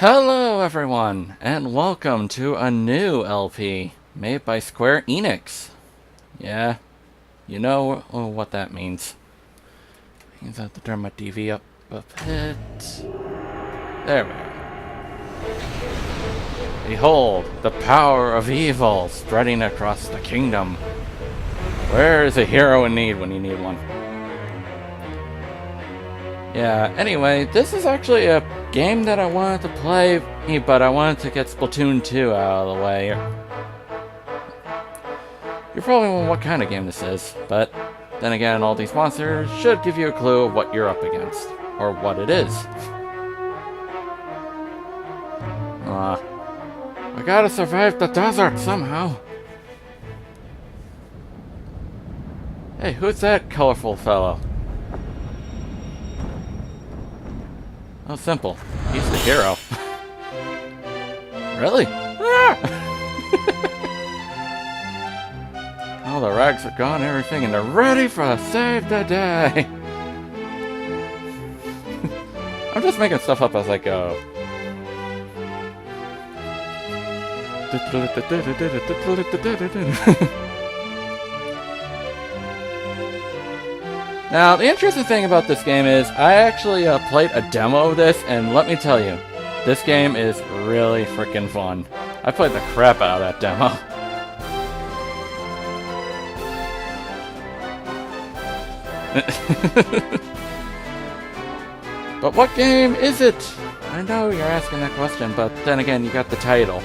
Hello everyone, and welcome to a new LP made by Square Enix. Yeah, you know what that means. Means I have to turn my TV up a bit. There we are. Behold, the power of evil spreading across the kingdom. Where is a hero in need when you need one? Yeah, anyway, this is actually a game that I wanted to play, but I wanted to get Splatoon 2 out of the way. You're probably wondering what kind of game this is, but then again, all these monsters should give you a clue of what you're up against, or what it is. I gotta survive the desert somehow. Hey, who's that colorful fellow? Oh, simple. He's the hero. Really? Ah! All the rags are gone, everything, and they're ready for save the day. I'm just making stuff up as I go. Now, the interesting thing about this game is, I actually played a demo of this, and let me tell you, this game is really freaking fun. I played the crap out of that demo. But what game is it? I know you're asking that question, but then again, you got the title.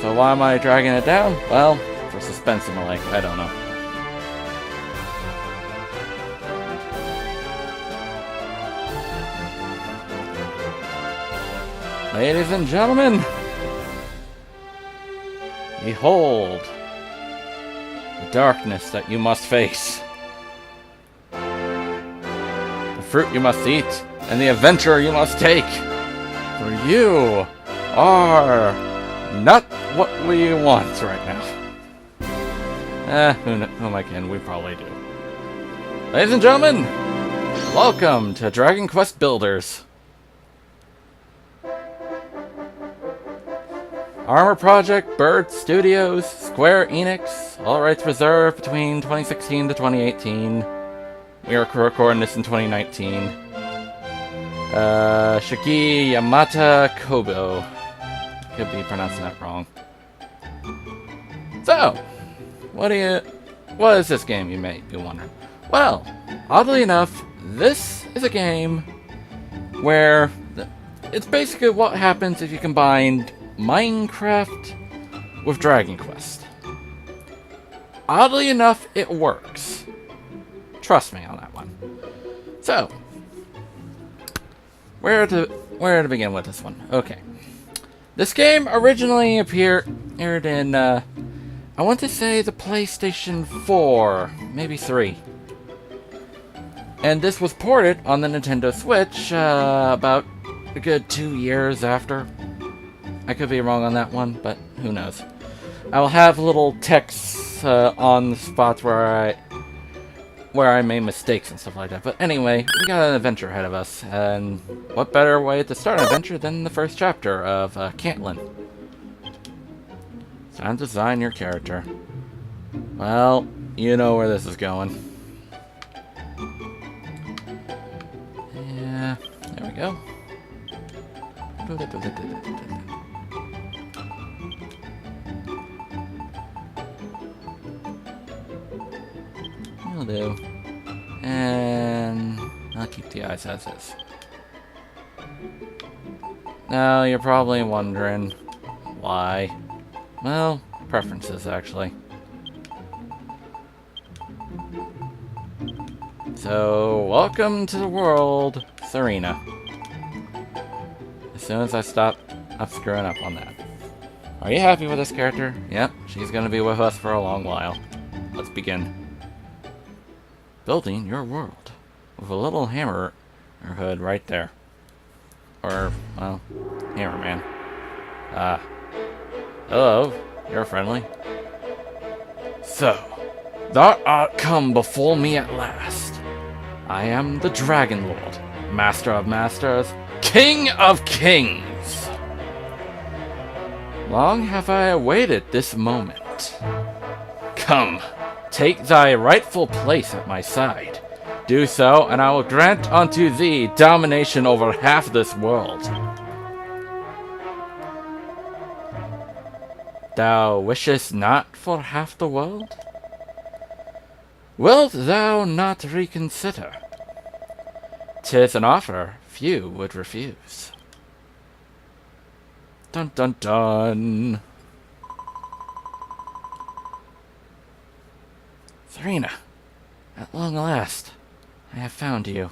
So why am I dragging it down? Well, for suspense and the like, I don't know. Ladies and gentlemen, behold the darkness that you must face, the fruit you must eat, and the adventure you must take, for you are not what we want right now. Who am I kidding? We probably do. Ladies and gentlemen, welcome to Dragon Quest Builders. Armor Project, Bird Studios, Square Enix, all rights reserved between 2016 to 2018. We are recording this in 2019. Shiki Yamata Kobo. Could be pronouncing that wrong. So, what is this game, you may be wondering? Well, oddly enough, this is a game where it's basically what happens if you combine Minecraft with Dragon Quest. Oddly enough, it works. Trust me on that one. So, where to begin with this one? Okay. This game originally appeared in, I want to say the PlayStation 4, maybe 3. And this was ported on the Nintendo Switch about a good 2 years after. I could be wrong on that one, but who knows. I will have little texts on the spots where I made mistakes and stuff like that. But anyway, we got an adventure ahead of us, and what better way to start an adventure than the first chapter of Cantlin. It's time to design your character. Well, you know where this is going. Yeah, there we go. Will do. And I'll keep the eyes as is. Now, you're probably wondering why. Well, preferences, actually. So, welcome to the world, Serena. As soon as I stop screwing up on that. Are you happy with this character? Yep, she's gonna be with us for a long while. Let's begin. Building your world. With a little hammer hood right there. Or, well, hammerman. Hello, you're friendly. So, thou art come before me at last. I am the Dragon Lord, Master of Masters, King of Kings! Long have I awaited this moment. Come, take thy rightful place at my side. Do so, and I will grant unto thee domination over half this world. Thou wishest not for half the world? Wilt thou not reconsider? 'Tis an offer few would refuse. Dun dun dun. Serena, at long last, I have found you.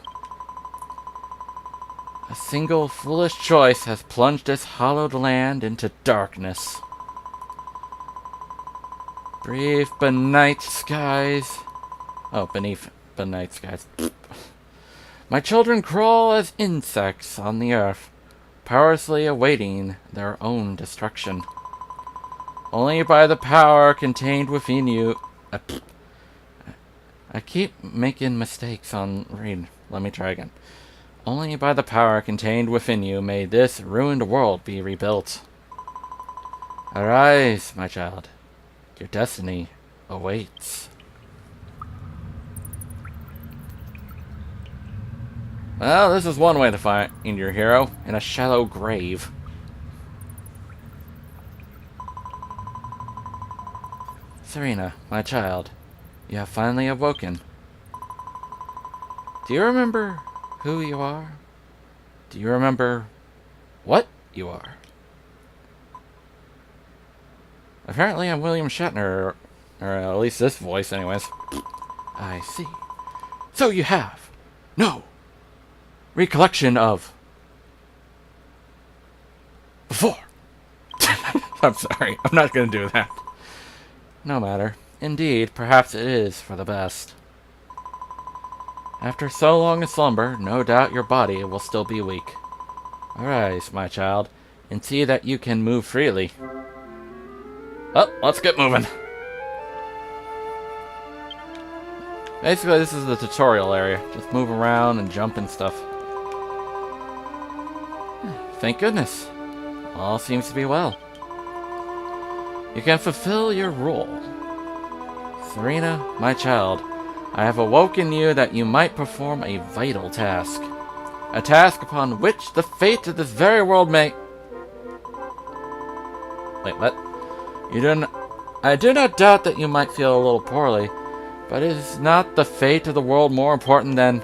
A single foolish choice has plunged this hallowed land into darkness. Brief benight skies. Oh, beneath benight skies. My children crawl as insects on the earth, powerlessly awaiting their own destruction. Only by the power contained within you... I keep making mistakes on read. Let me try again. Only by the power contained within you may this ruined world be rebuilt. Arise, my child. Your destiny awaits. Well, this is one way to find your hero, in a shallow grave. Serena, my child, you have finally awoken. Do you remember who you are? Do you remember what you are? Apparently I'm William Shatner, or at least this voice anyways. I see. So you have no recollection of before. I'm sorry, I'm not going to do that. No matter. Indeed, perhaps it is for the best. After so long a slumber, no doubt your body will still be weak. Arise, my child, and see that you can move freely. Oh, let's get moving. Basically, this is the tutorial area. Just move around and jump and stuff. Thank goodness. All seems to be well. You can fulfill your role. Serena, my child, I have awoken you that you might perform a vital task. A task upon which the fate of this very world may... Wait, what? I do not doubt that you might feel a little poorly, but is not the fate of the world more important than...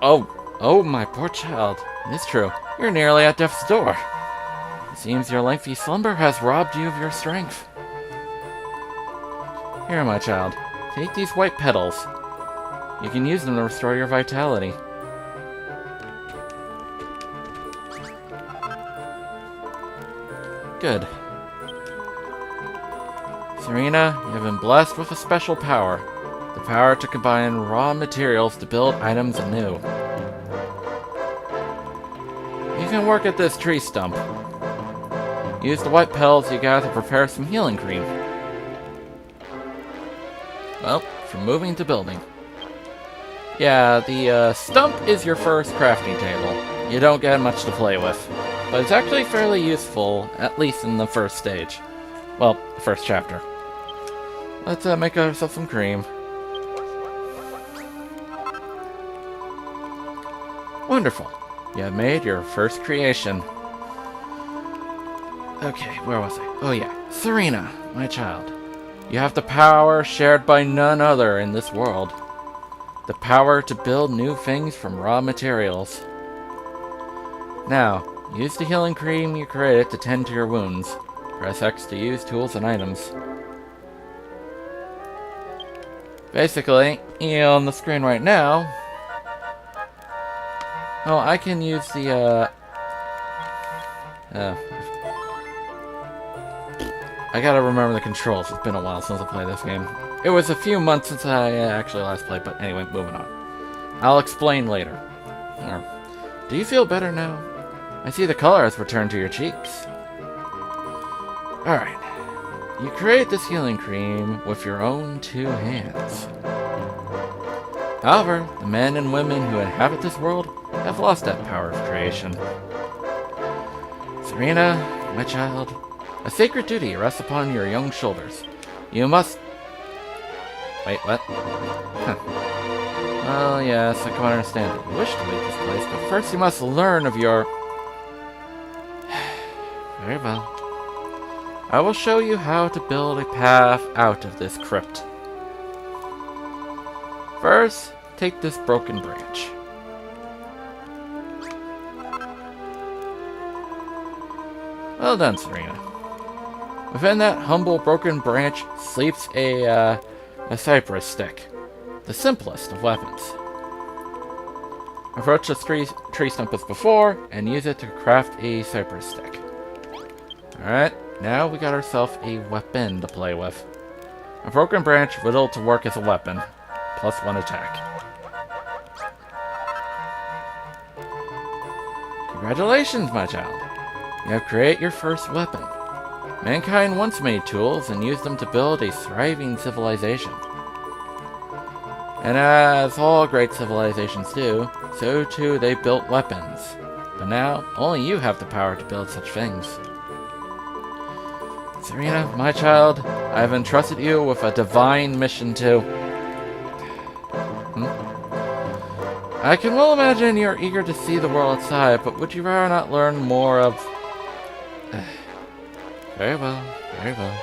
Oh, my poor child. It is true. You're nearly at death's door. It seems your lengthy slumber has robbed you of your strength. Here, my child. Take these white petals. You can use them to restore your vitality. Good. Serena, you have been blessed with a special power. The power to combine raw materials to build items anew. You can work at this tree stump. Use the white petals you gather to prepare some healing cream. Well, from moving to building. Yeah, the stump is your first crafting table. You don't get much to play with, but it's actually fairly useful, at least in the first stage. Well, the first chapter. Let's make ourselves some cream. Wonderful. You have made your first creation. Okay, where was I? Oh yeah, Serena, my child. You have the power shared by none other in this world. The power to build new things from raw materials. Now, use the healing cream you created to tend to your wounds. Press X to use tools and items. Basically, on the screen right now... Oh, I can use the, I gotta remember the controls. It's been a while since I played this game. It was a few months since I actually last played, but anyway, moving on. I'll explain later. Do you feel better now? I see the color has returned to your cheeks. Alright. You create this healing cream with your own two hands. However, the men and women who inhabit this world have lost that power of creation. Serena, my child, a sacred duty rests upon your young shoulders. You must... Wait, what? Huh. Well, yes, I can understand that you wish to leave this place, but first you must learn of your... Very well. I will show you how to build a path out of this crypt. First, take this broken branch. Well done, Serena. Within that humble broken branch sleeps a cypress stick, the simplest of weapons. Approach this tree stump as before, and use it to craft a cypress stick. Alright, now we got ourselves a weapon to play with. A broken branch riddled to work as a weapon, plus 1 attack. Congratulations, my child. You have created your first weapon. Mankind once made tools and used them to build a thriving civilization. And as all great civilizations do, so too they built weapons. But now, only you have the power to build such things. Serena, my child, I have entrusted you with a divine mission too. I can well imagine you're eager to see the world outside, but would you rather not learn more of... Very well, very well.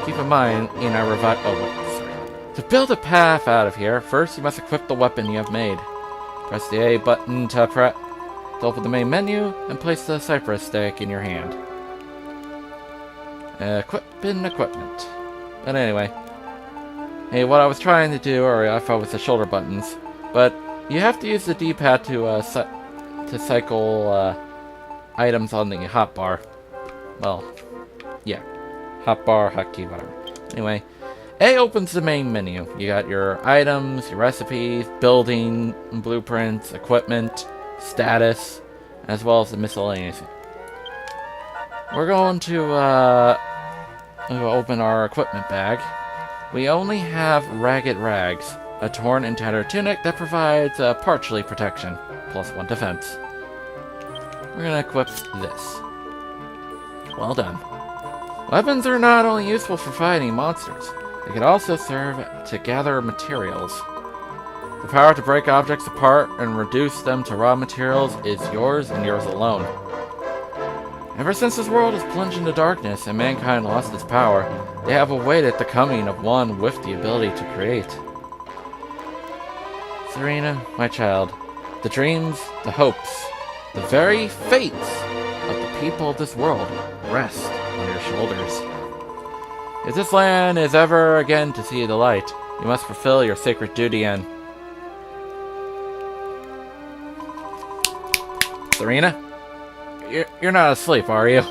Keep in mind, in our revive... Oh, wait, sorry. To build a path out of here, first you must equip the weapon you have made. Press the A button to open the main menu, and place the cypress stick in your hand. Equipment. But anyway. Hey, what I was trying to do, or I thought was the shoulder buttons, but you have to use the D-pad to cycle items on the hotbar. Well, yeah. Hotbar, hotkey, whatever. Anyway, A opens the main menu. You got your items, your recipes, building, blueprints, equipment, status, as well as the miscellaneous. We're going to open our equipment bag. We only have ragged rags, a torn and tattered tunic that provides partially protection, plus 1 defense. We're gonna equip this. Well done. Weapons are not only useful for fighting monsters, they can also serve to gather materials. The power to break objects apart and reduce them to raw materials is yours and yours alone. Ever since this world has plunged into darkness and mankind lost its power, they have awaited the coming of one with the ability to create. Serena, my child, the dreams, the hopes, the very fates of the people of this world rest on your shoulders. If this land is ever again to see the light, you must fulfill your sacred duty and... Serena? You're not asleep, are you?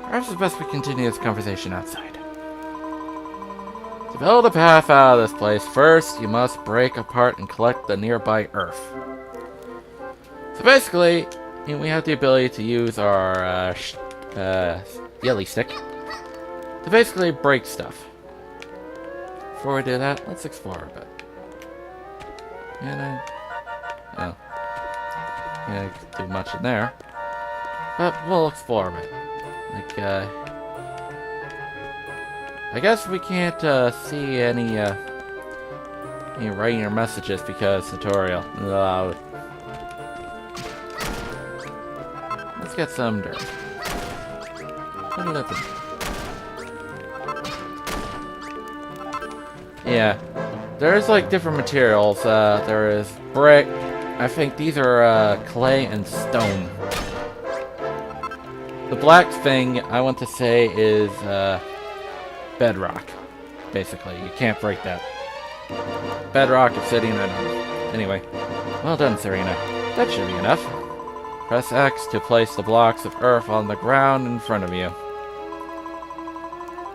Perhaps it's best we continue this conversation outside. To build a path out of this place, first you must break apart and collect the nearby earth. So basically, we have the ability to use our yelly stick to basically break stuff. Before we do that, let's explore a bit. Oh. Can't do much in there. But we'll explore a bit. Like, I guess we can't see any writing or messages because tutorial. Let's get some dirt. Put it up there. Yeah. There's like different materials. There is brick. I think these are clay and stone. The black thing I want to say is bedrock. Basically, you can't break that. Bedrock, obsidian, I don't know. Anyway, well done, Serena. That should be enough. Press X to place the blocks of earth on the ground in front of you.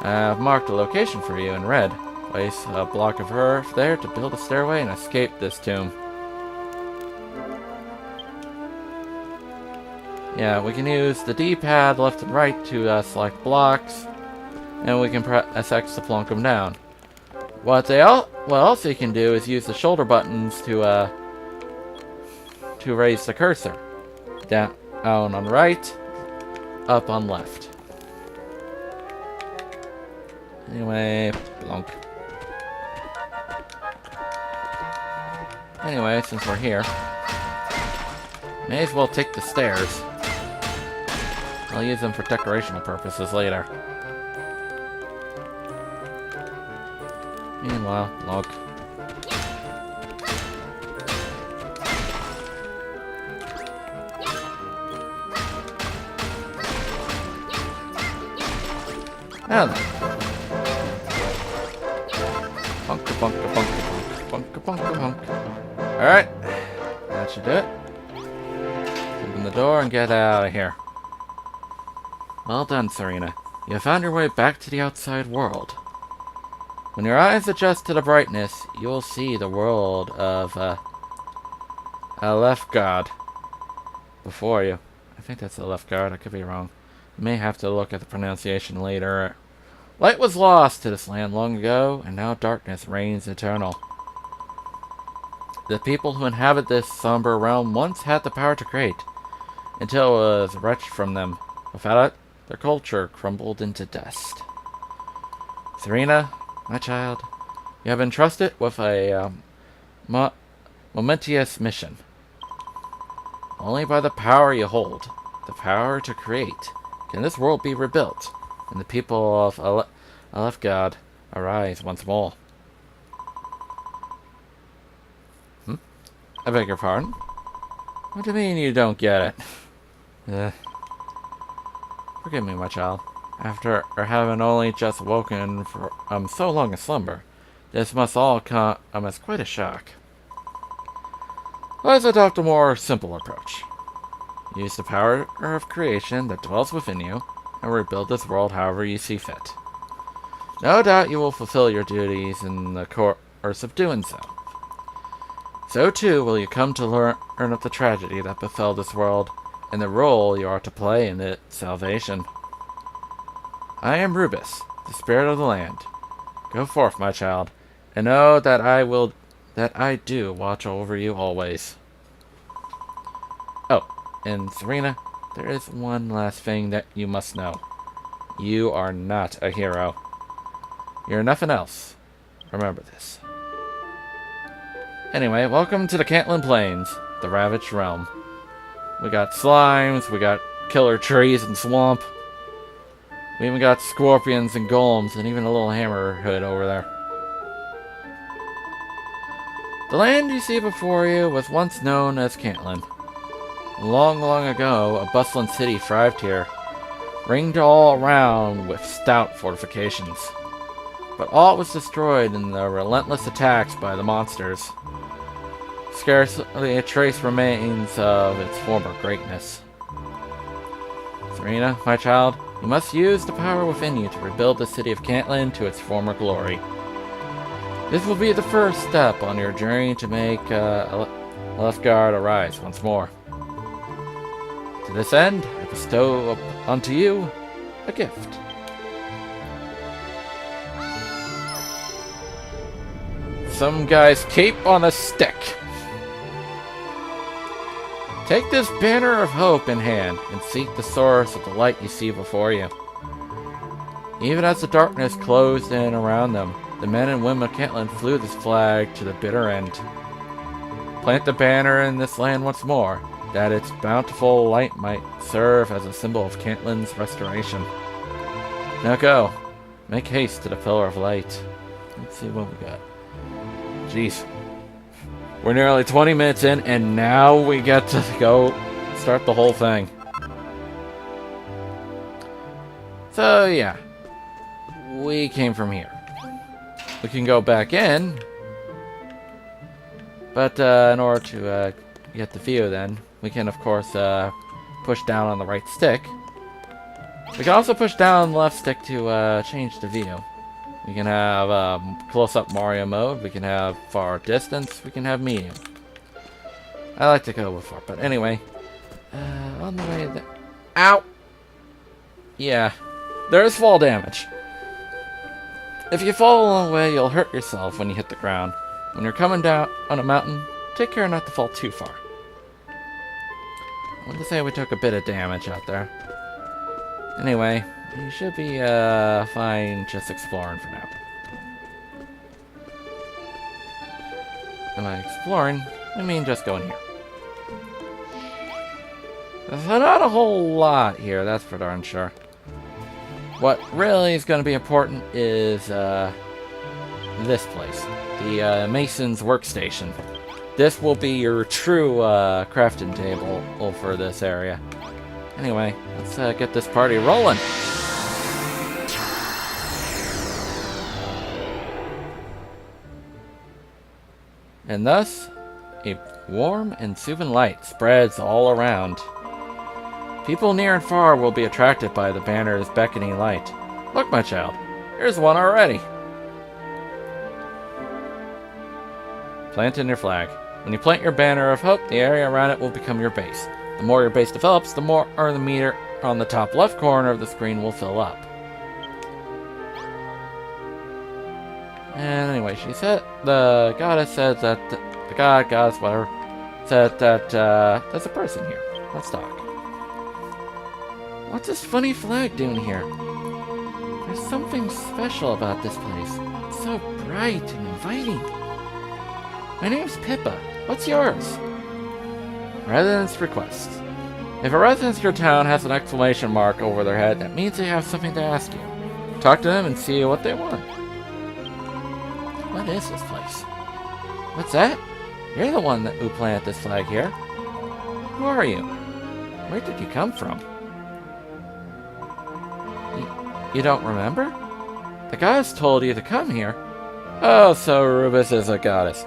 I've marked a location for you in red. Place a block of earth there to build a stairway and escape this tomb. Yeah, we can use the D-pad left and right to select blocks. and we can press X to plunk them down. What else you can do is use the shoulder buttons to raise the cursor. Down on right, up on left. Anyway, plunk. Anyway, since we're here, may as well take the stairs. I'll use them for decorational purposes later. Meanwhile, look. Now then. Bunka bunka bunka bunka bunka bunka. Alright. That should do it. Open the door and get out of here. Well done, Serena. You have found your way back to the outside world. When your eyes adjust to the brightness, you will see the world of Alefgard before you. I think that's Alefgard. I could be wrong. You may have to look at the pronunciation later. Light was lost to this land long ago, and now darkness reigns eternal. The people who inhabit this somber realm once had the power to create, until it was wrenched from them. Without it, their culture crumbled into dust. Serena, my child, you have been entrusted with a momentous mission. Only by the power you hold, the power to create, can this world be rebuilt, and the people of Alefgard arise once more. I beg your pardon? What do you mean you don't get it? Forgive me, my child. After having only just woken from so long a slumber, this must all come as quite a shock. Let's adopt a more simple approach. Use the power of creation that dwells within you, and rebuild this world however you see fit. No doubt you will fulfill your duties in the course of doing so. So too will you come to learn of the tragedy that befell this world, and the role you are to play in its salvation. I am Rubus, the spirit of the land. Go forth, my child, and know that I do watch over you always. Oh, and Serena, there is one last thing that you must know. You are not a hero. You're nothing else. Remember this. Anyway, welcome to the Cantland Plains, the ravaged realm. We got slimes, we got killer trees and swamp. We even got scorpions and golems, and even a little hammerhead over there. The land you see before you was once known as Cantland. Long, long ago, a bustling city thrived here, ringed all around with stout fortifications. But all was destroyed in the relentless attacks by the monsters. Scarcely a trace remains of its former greatness. Serena, my child, you must use the power within you to rebuild the city of Cantland to its former glory. This will be the first step on your journey to make Alefgard arise once more. To this end, I bestow unto you a gift. Some guy's cape on a stick. Take this banner of hope in hand and seek the source of the light you see before you. Even as the darkness closed in around them, the men and women of Cantland flew this flag to the bitter end. Plant the banner in this land once more, that its bountiful light might serve as a symbol of Cantland's restoration. Now go, make haste to the pillar of light. Let's see what we got. Jeez. We're nearly 20 minutes in, and now we get to go start the whole thing. So, yeah. We came from here. We can go back in. But in order to get the view then, we can, of course, push down on the right stick. We can also push down on the left stick to change the view. We can have close-up Mario mode. We can have far distance. We can have medium. I like to go with far, but anyway. On the way there. Ow! Yeah. There is fall damage. If you fall along the way, you'll hurt yourself when you hit the ground. When you're coming down on a mountain, take care not to fall too far. I want to say we took a bit of damage out there. Anyway, you should be fine just exploring for now. And by exploring, I mean just going here. There's not a whole lot here, that's for darn sure. What really is going to be important is this place, the Mason's Workstation. This will be your true crafting table for this area. Anyway, let's get this party rolling. And thus, a warm and soothing light spreads all around. People near and far will be attracted by the banner's beckoning light. Look, my child, here's one already. Plant in your flag. When you plant your banner of hope, the area around it will become your base. The more your base develops, the more the meter on the top left corner of the screen will fill up. And anyway, she said, the goddess said that, the goddess, whatever, said that there's a person here. Let's talk. What's this funny flag doing here? There's something special about this place. It's so bright and inviting. My name's Pippa. What's yours? Residence requests. If a resident of your town has an exclamation mark over their head, that means they have something to ask you. Talk to them and see what they want. What is this place? What's that? You're the one who planted this flag here. Who are you? Where did you come from? You don't remember? The goddess told you to come here. Oh, so Rubus is a goddess.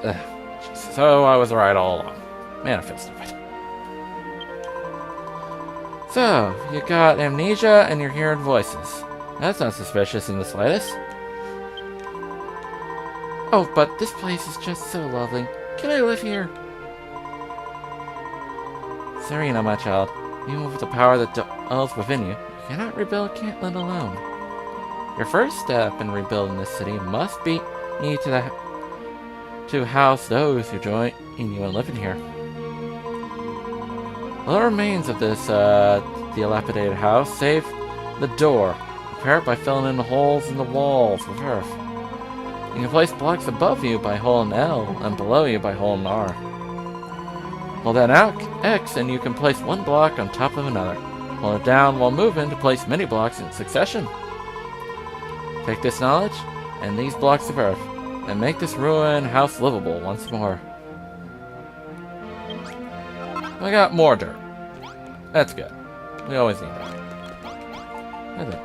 So I was right all along. Manifested it. So, you got amnesia and you're hearing voices. That's not suspicious in the slightest. Oh, but this place is just so lovely. Can I live here? Serena, my child, even with the power that dwells within you, you cannot rebuild Cantland alone. Your first step in rebuilding this city must be to house those who join you in living here. All that remains of this dilapidated house, save the door. Repair it by filling in the holes in the walls with earth. You can place blocks above you by holding L and below you by holding R. Hold down X and you can place one block on top of another. Hold it down while moving to place many blocks in succession. Take this knowledge and these blocks of earth and make this ruined house livable once more. I got more dirt. That's good. We always need that.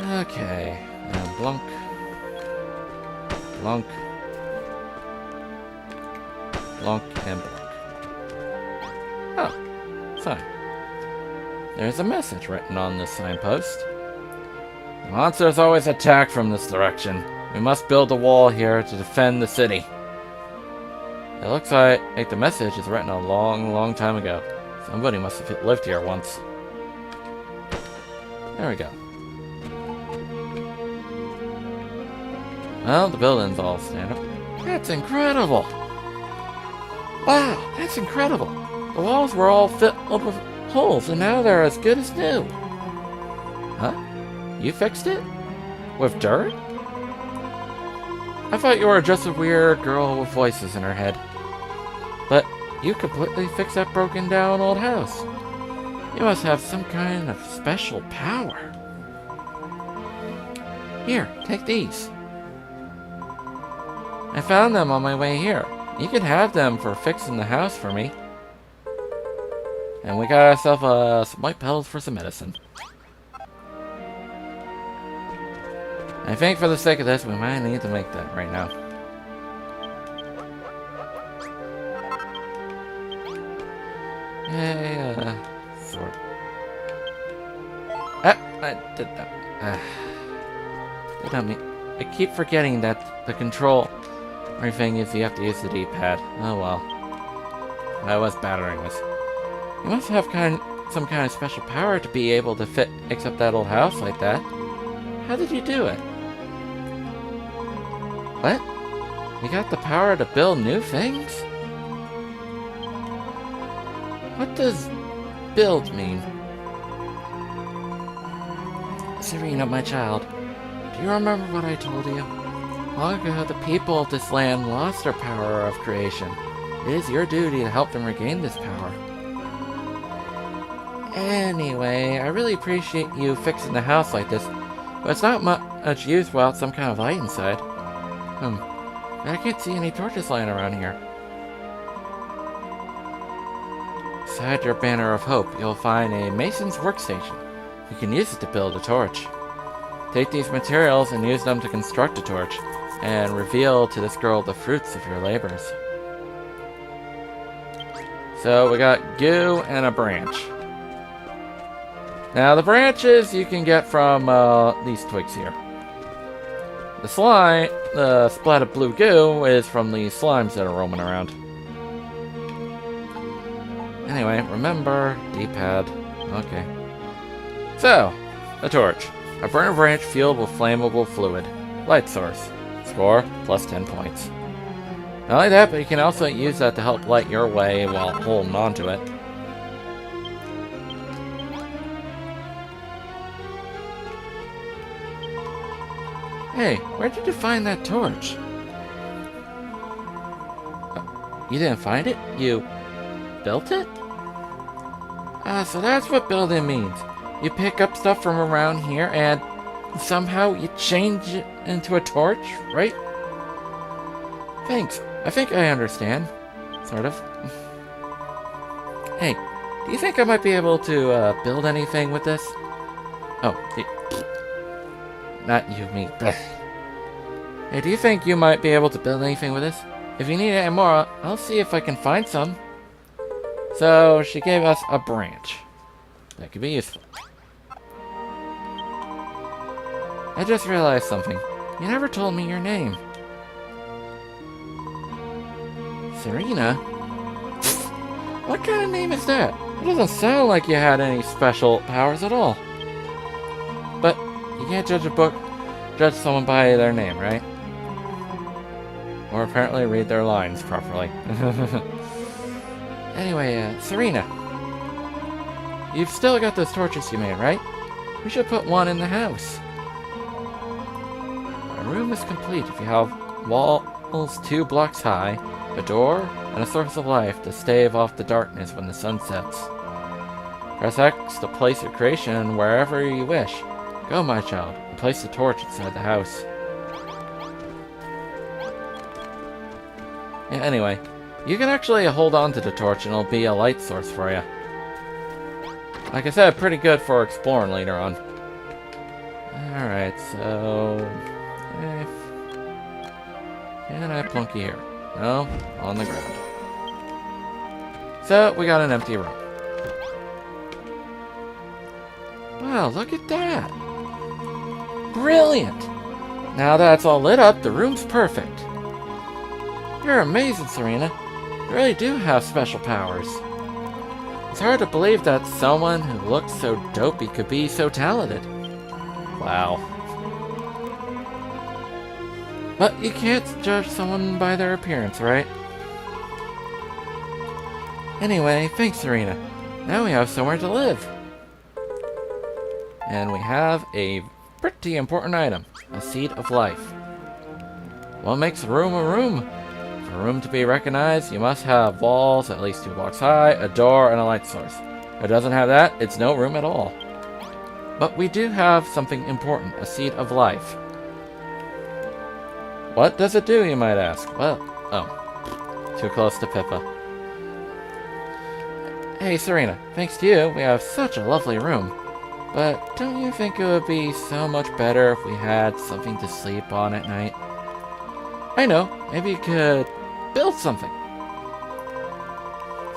Okay. And blunk. Blunk. Blunk and blunk. Oh, sign. There's a message written on this signpost. The monsters always attack from this direction. We must build a wall here to defend the city. It looks like the message is written a long, long time ago. Somebody must have lived here once. There we go. Well, the building's all stand up. That's incredible! Wow, that's incredible! The walls were all filled with holes, and now they're as good as new. Huh? You fixed it? With dirt? I thought you were just a weird girl with voices in her head. But you completely fixed that broken down old house. You must have some kind of special power. Here, take these. I found them on my way here. You can have them for fixing the house for me. And we got ourselves some white petals for some medicine. I think for the sake of this, we might need to make that right now. Yeah, sword. I did that. I keep forgetting that the control thing is you have to use the D-pad. Oh well. I was battering this. You must have some kind of special power to be able to fix up that old house like that. How did you do it? What? You got the power to build new things? What does build mean? Serena, my child, do you remember what I told you? Long ago, the people of this land lost their power of creation. It is your duty to help them regain this power. Anyway, I really appreciate you fixing the house like this, but it's not much use without some kind of light inside. I can't see any torches lying around here. Beside your banner of hope, you'll find a mason's workstation. You can use it to build a torch. Take these materials and use them to construct a torch, and reveal to this girl the fruits of your labors. So we got goo and a branch. Now the branches you can get from these twigs here. The slime, the splat of blue goo, is from the slimes that are roaming around. Anyway, remember, D-pad. Okay. So, a torch. A burner branch fueled with flammable fluid. Light source. Score, plus 10 points. Not only that, but you can also use that to help light your way while holding on to it. Hey, where did you find that torch? You didn't find it? You built it? So that's what building means. You pick up stuff from around here and somehow you change it into a torch, right? Thanks. I think I understand. Sort of. Hey, do you think I might be able to build anything with this? Oh, not you, me. Hey, do you think you might be able to build anything with this? If you need any more, I'll see if I can find some. So, she gave us a branch. That could be useful. I just realized something. You never told me your name. Serena? What kind of name is that? It doesn't sound like you had any special powers at all. But you can't judge someone by their name, right? Or apparently read their lines properly. Anyway, Serena. You've still got those torches you made, right? We should put one in the house. A room is complete if you have walls 2 blocks high, a door, and a source of life to stave off the darkness when the sun sets. Press X to place your creation wherever you wish. Go, my child, and place the torch inside the house. Yeah, anyway, you can actually hold on to the torch and it'll be a light source for you. Like I said, pretty good for exploring later on. Alright, so... Can I plunk you here? No, on the ground. So, we got an empty room. Wow, look at that! Brilliant! Now that's all lit up, the room's perfect. You're amazing, Serena. You really do have special powers. It's hard to believe that someone who looks so dopey could be so talented. Wow. But you can't judge someone by their appearance, right? Anyway, thanks, Serena. Now we have somewhere to live. And we have a pretty important item. A seed of life. What makes a room a room? For a room to be recognized, you must have walls at least 2 blocks high, a door, and a light source. If it doesn't have that, it's no room at all. But we do have something important, a seed of life. What does it do, you might ask? Well, too close to Pippa. Hey, Serena, thanks to you, we have such a lovely room. But don't you think it would be so much better if we had something to sleep on at night? I know, maybe you could build something.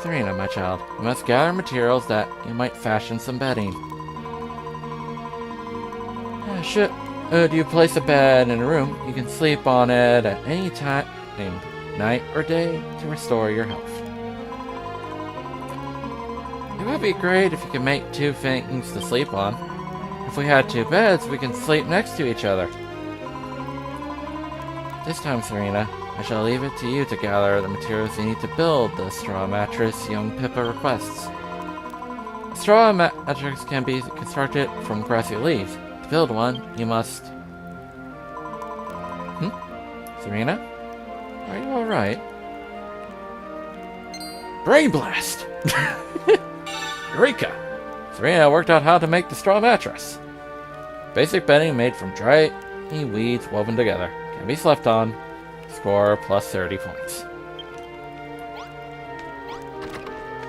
Serena, my child, you must gather materials that you might fashion some bedding. Do you place a bed in a room? You can sleep on it at any time, night or day, to restore your health. It would be great if you could make 2 things to sleep on. If we had 2 beds, we can sleep next to each other. This time, Serena, I shall leave it to you to gather the materials you need to build the straw mattress young Pippa requests. A straw mattress can be constructed from grassy leaves. To build one, you must... Serena? Are you alright? Brain blast! Eureka! Serena worked out how to make the straw mattress. Basic bedding made from dry weeds woven together. Can be slept on. Score plus 30 points.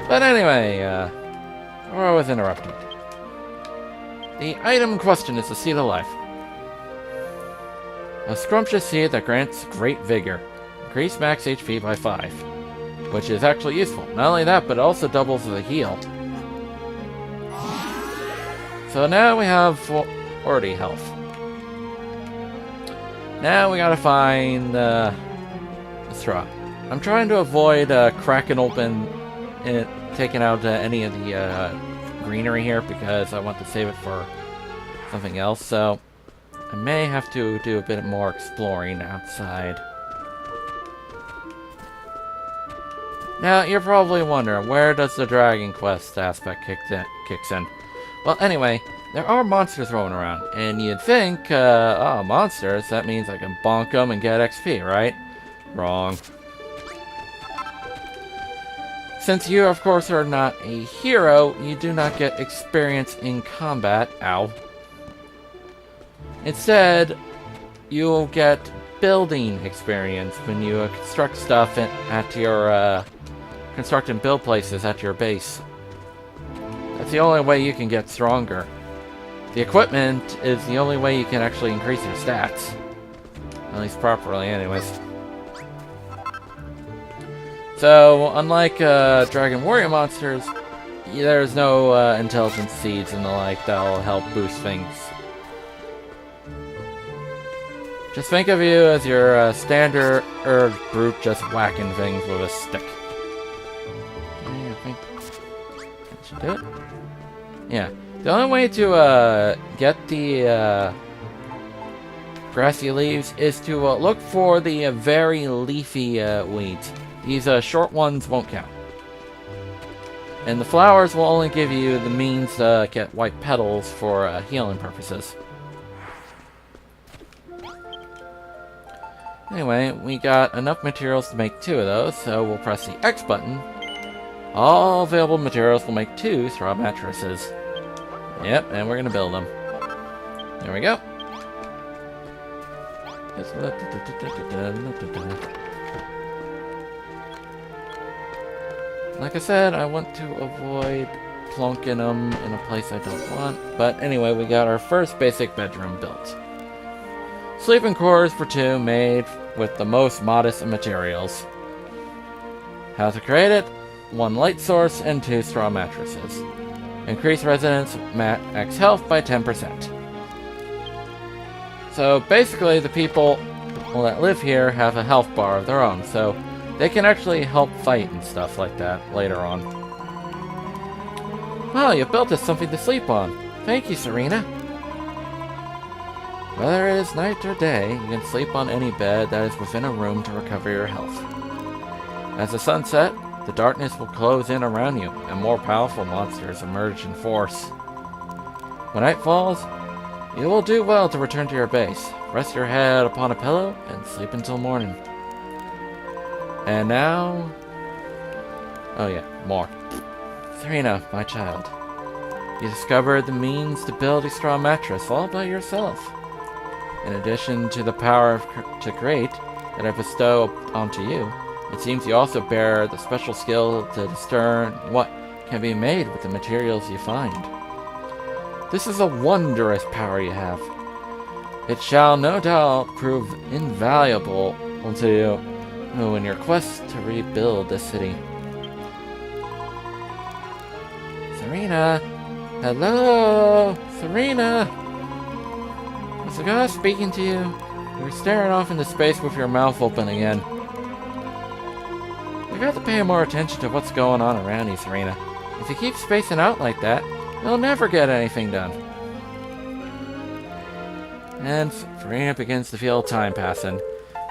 But anyway, I was interrupted. The item in question is the Seed of Life. A scrumptious seed that grants great vigor. Increase max HP by 5. Which is actually useful. Not only that, but it also doubles the heal. So now we have 40 health. Now we gotta find the straw. I'm trying to avoid cracking open and taking out any of the greenery here because I want to save it for something else. So I may have to do a bit more exploring outside. Now you're probably wondering, where does the Dragon Quest aspect kicks in? Well, anyway, there are monsters roaming around, and you'd think, oh, monsters, that means I can bonk them and get XP, right? Wrong. Since you, of course, are not a hero, you do not get experience in combat. Ow. Instead, you'll get building experience when you construct stuff at your, construct and build places at your base. That's the only way you can get stronger. The equipment is the only way you can actually increase your stats. At least properly, anyways. So, unlike Dragon Warrior monsters, there's no intelligence seeds and the like that'll help boost things. Just think of you as your standard Earth brute just whacking things with a stick. Okay, I think that should do it. Yeah. The only way to get the grassy leaves is to look for the very leafy weeds. These short ones won't count. And the flowers will only give you the means to get white petals for healing purposes. Anyway, we got enough materials to make 2 of those, so we'll press the X button. All available materials will make 2 straw mattresses. Yep, and we're gonna build them. There we go. Like I said, I want to avoid plonking them in a place I don't want. But anyway, we got our first basic bedroom built. Sleeping quarters for 2 made with the most modest of materials. How to create it? 1 light source and 2 straw mattresses. Increase residence max health by 10%. So basically the people that live here have a health bar of their own, so they can actually help fight and stuff like that later on. Wow, you built us something to sleep on. Thank you, Serena. Whether it is night or day, you can sleep on any bed that is within a room to recover your health. As the sun sets, the darkness will close in around you, and more powerful monsters emerge in force. When night falls, you will do well to return to your base. Rest your head upon a pillow and sleep until morning. And now... oh yeah, more. Serena, my child. You discovered the means to build a straw mattress all by yourself. In addition to the power to create that I bestow onto you, it seems you also bear the special skill to discern what can be made with the materials you find. This is a wondrous power you have. It shall no doubt prove invaluable to you in your quest to rebuild the city. Serena! Hello! Serena! Is the guy speaking to you? You're staring off into space with your mouth open again. You got to pay more attention to what's going on around you, Serena. If you keep spacing out like that, you'll never get anything done. And Farina begins to feel time passing.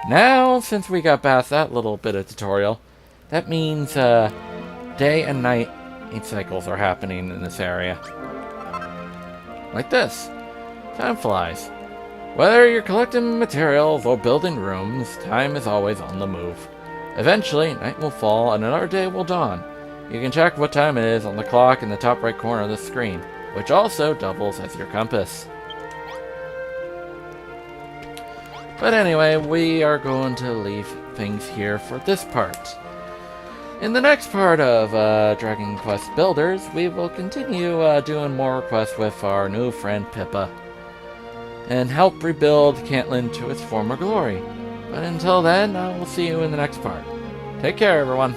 Now, since we got past that little bit of tutorial, that means day and night cycles are happening in this area. Like this. Time flies. Whether you're collecting materials or building rooms, time is always on the move. Eventually, night will fall and another day will dawn. You can check what time it is on the clock in the top right corner of the screen, which also doubles as your compass. But anyway, we are going to leave things here for this part. In the next part of Dragon Quest Builders, we will continue doing more quests with our new friend Pippa, and help rebuild Cantlin to its former glory. But until then, I will see you in the next part. Take care, everyone.